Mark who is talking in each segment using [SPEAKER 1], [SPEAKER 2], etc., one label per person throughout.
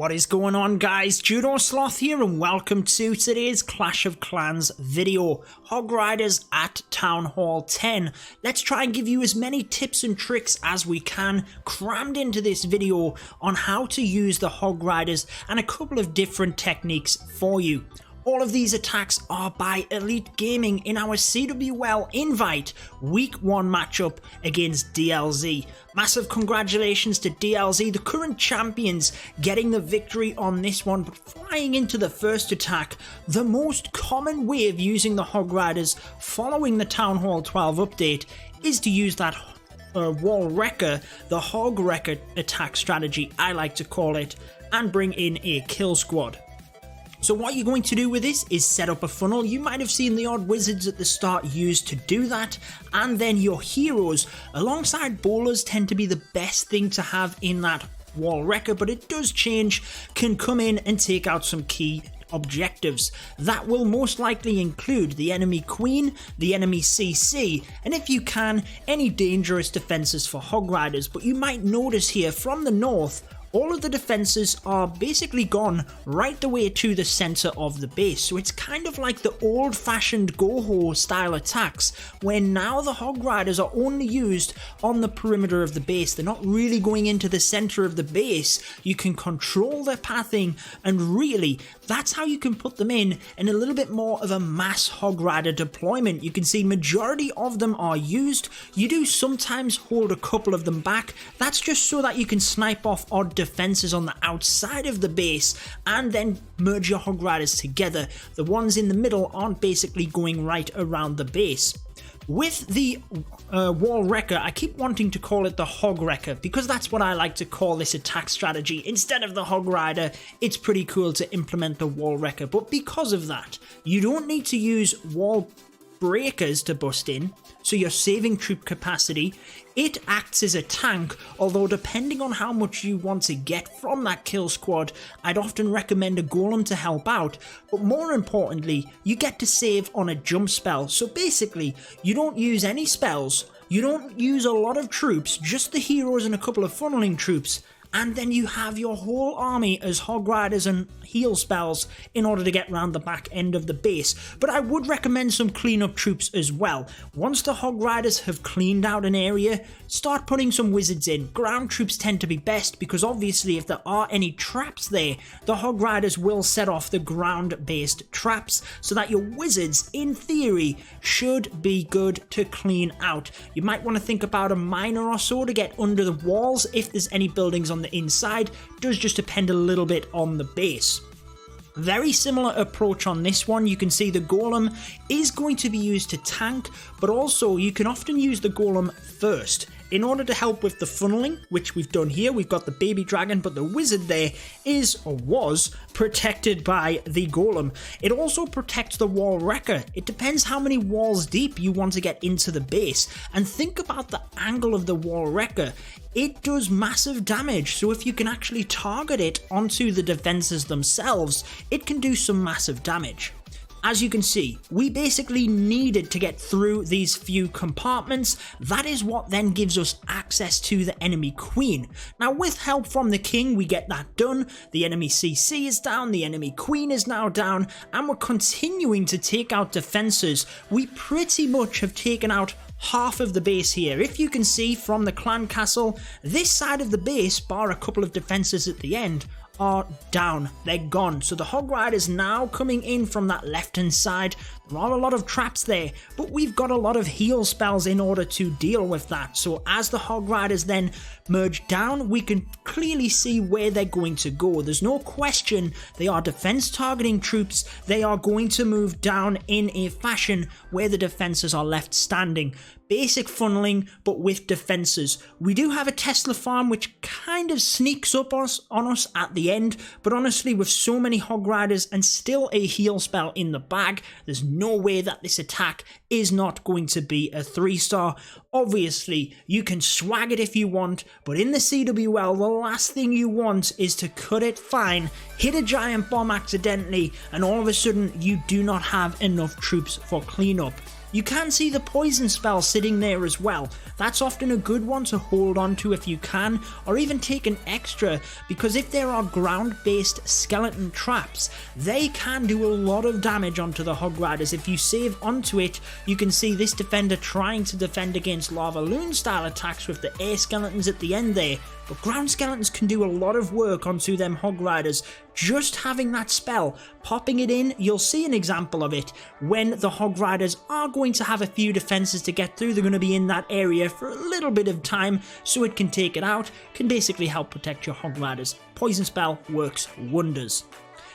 [SPEAKER 1] What is going on, guys? Judo Sloth here and welcome to today's Clash of Clans video. Hog Riders at Town Hall 10. Let's try and give you as many tips and tricks as we can crammed into this video on how to use the Hog Riders and a couple of different techniques for you. All of these attacks are by Elite Gaming in our CWL Invite Week 1 matchup against DLZ. Massive congratulations to DLZ, the current champions, getting the victory on this one, but flying into the first attack. The most common way of using the Hog Riders following the Town Hall 12 update is to use that wall wrecker, the Hog Wrecker attack strategy, I like to call it, and bring in a kill squad. So what you're going to do with this is set up a funnel. You might have seen the odd wizards at the start used to do that, and then your heroes alongside bowlers tend to be the best thing to have in that wall wrecker, but it does change, can come in and take out some key objectives. That will most likely include the enemy queen, the enemy CC, and if you can, any dangerous defenses for Hog Riders. But you might notice here from the north, all of the defenses are basically gone right the way to the center of the base. So it's kind of like the old-fashioned go-ho style attacks, where now the Hog Riders are only used on the perimeter of the base. They're not really going into the center of the base. You can control their pathing, and really, that's how you can put them in a little bit more of a mass Hog Rider deployment. You can see majority of them are used. You do sometimes hold a couple of them back. That's just so that you can snipe off odd defenses on the outside of the base and then merge your Hog Riders together. The ones in the middle aren't basically going right around the base. With the wall wrecker, I keep wanting to call it the Hog Wrecker because that's what I like to call this attack strategy. Instead of the Hog Rider, it's pretty cool to implement the wall wrecker, but because of that, you don't need to use wall breakers to bust in, so you're saving troop capacity. It acts as a tank, although depending on how much you want to get from that kill squad, I'd often recommend a golem to help out, but more importantly, you get to save on a jump spell. So basically, you don't use any spells, you don't use a lot of troops, just the heroes and a couple of funneling troops, and then you have your whole army as Hog Riders and heal spells in order to get round the back end of the base. But I would recommend some cleanup troops as well. Once the Hog Riders have cleaned out an area, start putting some wizards in. Ground troops tend to be best because obviously if there are any traps there, the Hog Riders will set off the ground-based traps so that your wizards, in theory, should be good to clean out. You might want to think about a miner or so to get under the walls if there's any buildings on the inside. Does just depend a little bit on the base. Very similar approach on this one. You can see the golem is going to be used to tank, but also you can often use the golem first in order to help with the funneling, which we've done here. We've got the baby dragon, but the wizard there is, or was, protected by the golem. It also protects the wall wrecker. It depends how many walls deep you want to get into the base, and think about the angle of the wall wrecker. It does massive damage, so if you can actually target it onto the defenses themselves, it can do some massive damage. As you can see, we basically needed to get through these few compartments. That is what then gives us access to the enemy queen. Now with help from the king, we get that done. The enemy CC is down, the enemy queen is now down, and we're continuing to take out defenses. We pretty much have taken out half of the base here. If you can see from the clan castle, this side of the base, bar a couple of defenses at the end, are down. They're gone. So the Hog Riders now coming in from that left hand side. There are a lot of traps there, but we've got a lot of heal spells in order to deal with that. So as the Hog Riders then merge down, we can clearly see where they're going to go. There's no question they are defense targeting troops. They are going to move down in a fashion where the defenses are left standing. Basic funneling, but with defenses. We do have a Tesla farm which kind of sneaks up on us at the end, but honestly with so many Hog Riders and still a heal spell in the bag, there's no way that this attack is not going to be a 3-star. Obviously, you can swag it if you want, but in the CWL, the last thing you want is to cut it fine, hit a giant bomb accidentally, and all of a sudden you do not have enough troops for cleanup. You can see the poison spell sitting there as well. That's often a good one to hold on to if you can, or even take an extra, because if there are ground-based skeleton traps, they can do a lot of damage onto the Hog Riders. If you save onto it, you can see this defender trying to defend against lava loon style attacks with the air skeletons at the end there. But ground skeletons can do a lot of work onto them Hog Riders. Just having that spell, popping it in, you'll see an example of it when the Hog Riders are going to have a few defenses to get through. They're going to be in that area for a little bit of time, so it can take it out, can basically help protect your Hog Riders. Poison spell works wonders.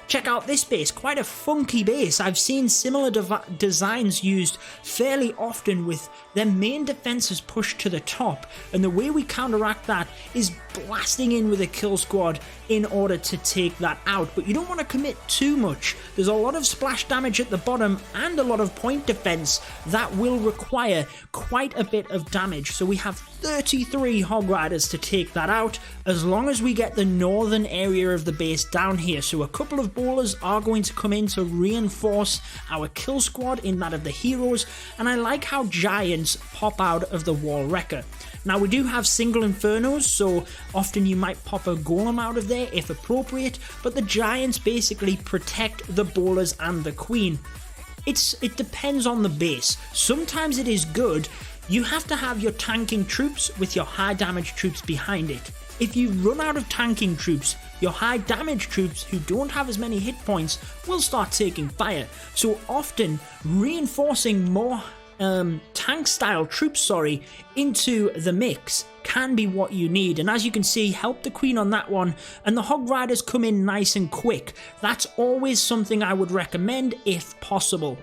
[SPEAKER 1] Check out this base, quite a funky base. I've seen similar designs used fairly often with their main defenses pushed to the top, and the way we counteract that is blasting in with a kill squad in order to take that out. But you don't want to commit too much. There's a lot of splash damage at the bottom and a lot of point defense that will require quite a bit of damage. So we have 33 Hog Riders to take that out, as long as we get the northern area of the base down here. So a couple of bowlers are going to come in to reinforce our kill squad in that of the heroes, and I like how giants pop out of the wall wrecker. Now we do have single infernos, so often you might pop a golem out of there if appropriate, but the giants basically protect the bowlers and the queen. It depends on the base. Sometimes it is good. You have to have your tanking troops with your high damage troops behind it. If you run out of tanking troops, your high damage troops who don't have as many hit points will start taking fire. So often reinforcing more tank style troops into the mix can be what you need, and as you can see, help the queen on that one, and the Hog Riders come in nice and quick. That's always something I would recommend if possible.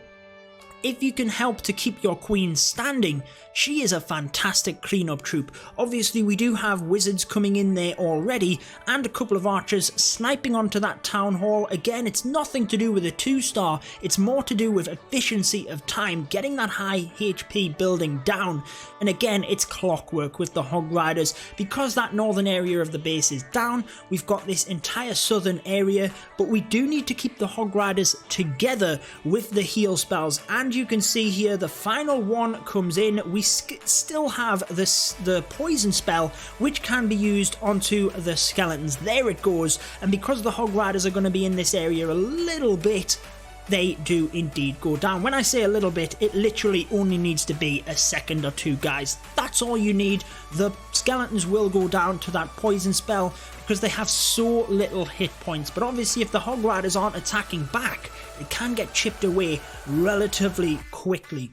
[SPEAKER 1] If you can help to keep your queen standing, she is a fantastic cleanup troop. Obviously we do have wizards coming in there already, and a couple of archers sniping onto that town hall. Again, it's nothing to do with a 2-star, it's more to do with efficiency of time, getting that high HP building down. And again, it's clockwork with the Hog Riders. Because that northern area of the base is down, we've got this entire southern area, but we do need to keep the Hog Riders together with the heal spells. And you can see here the final one comes in. We still have the poison spell, which can be used onto the skeletons. There it goes, and because the Hog Riders are going to be in this area a little bit, they do indeed go down. When I say a little bit, it literally only needs to be a second or two, guys. That's all you need. The skeletons will go down to that poison spell because they have so little hit points. But obviously if the Hog Riders aren't attacking back, they can get chipped away relatively quickly.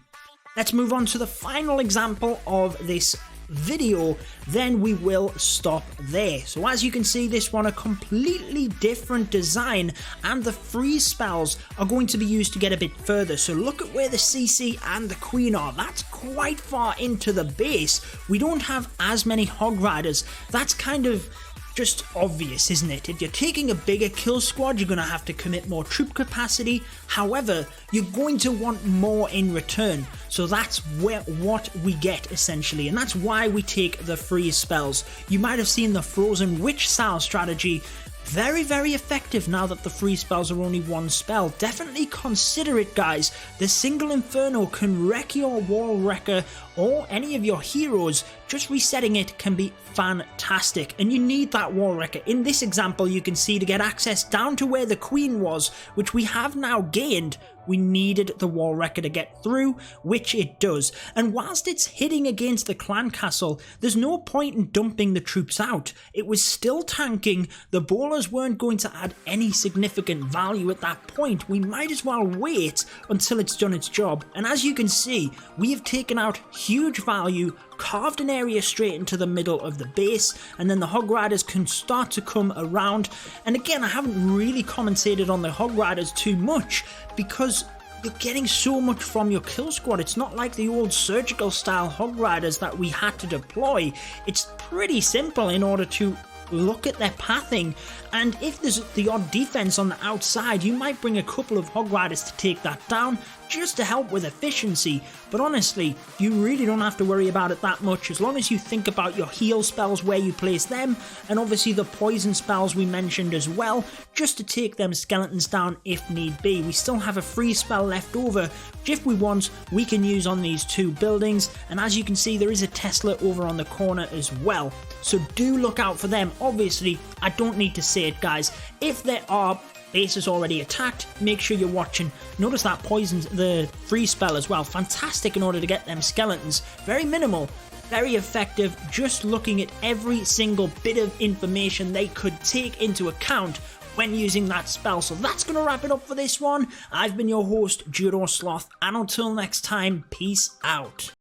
[SPEAKER 1] Let's move on to the final example of this video, then we will stop there. So as you can see, this one a completely different design, and the freeze spells are going to be used to get a bit further. So look at where the CC and the queen are. That's quite far into the base. We don't have as many Hog Riders. That's kind of just obvious, isn't it? If you're taking a bigger kill squad, you're going to have to commit more troop capacity. However, you're going to want more in return. So that's what we get essentially, and that's why we take the freeze spells. You might have seen the Frozen Witch style strategy. Very, very effective now that the freeze spells are only one spell. Definitely consider it, guys. The single inferno can wreck your wall wrecker or any of your heroes. Just resetting it can be fantastic, and you need that wall wrecker. In this example, you can see to get access down to where the queen was, which we have now gained, we needed the wall wrecker to get through, which it does. And whilst it's hitting against the clan castle, there's no point in dumping the troops out. It was still tanking. The bowlers weren't going to add any significant value at that point. We might as well wait until it's done its job. And as you can see, we have taken out huge value, carved an area straight into the middle of the base, and then the Hog Riders can start to come around. And again, I haven't really commentated on the Hog Riders too much because you're getting so much from your kill squad. It's not like the old surgical style Hog Riders that we had to deploy. It's pretty simple in order to look at their pathing, and if there's the odd defense on the outside, you might bring a couple of Hog Riders to take that down, just to help with efficiency. But honestly, you really don't have to worry about it that much, as long as you think about your heal spells, where you place them, and obviously the poison spells we mentioned as well, just to take them skeletons down if need be. We still have a free spell left over, which if we want, we can use on these two buildings, and as you can see, there is a Tesla over on the corner as well. So do look out for them. Obviously, I don't need to say it, guys. If there are bases already attacked, make sure you're watching. Notice that poison, the free spell as well, fantastic in order to get them skeletons. Very minimal, very effective, just looking at every single bit of information they could take into account when using that spell. So that's going to wrap it up for this one. I've been your host, Judo Sloth, and until next time, peace out.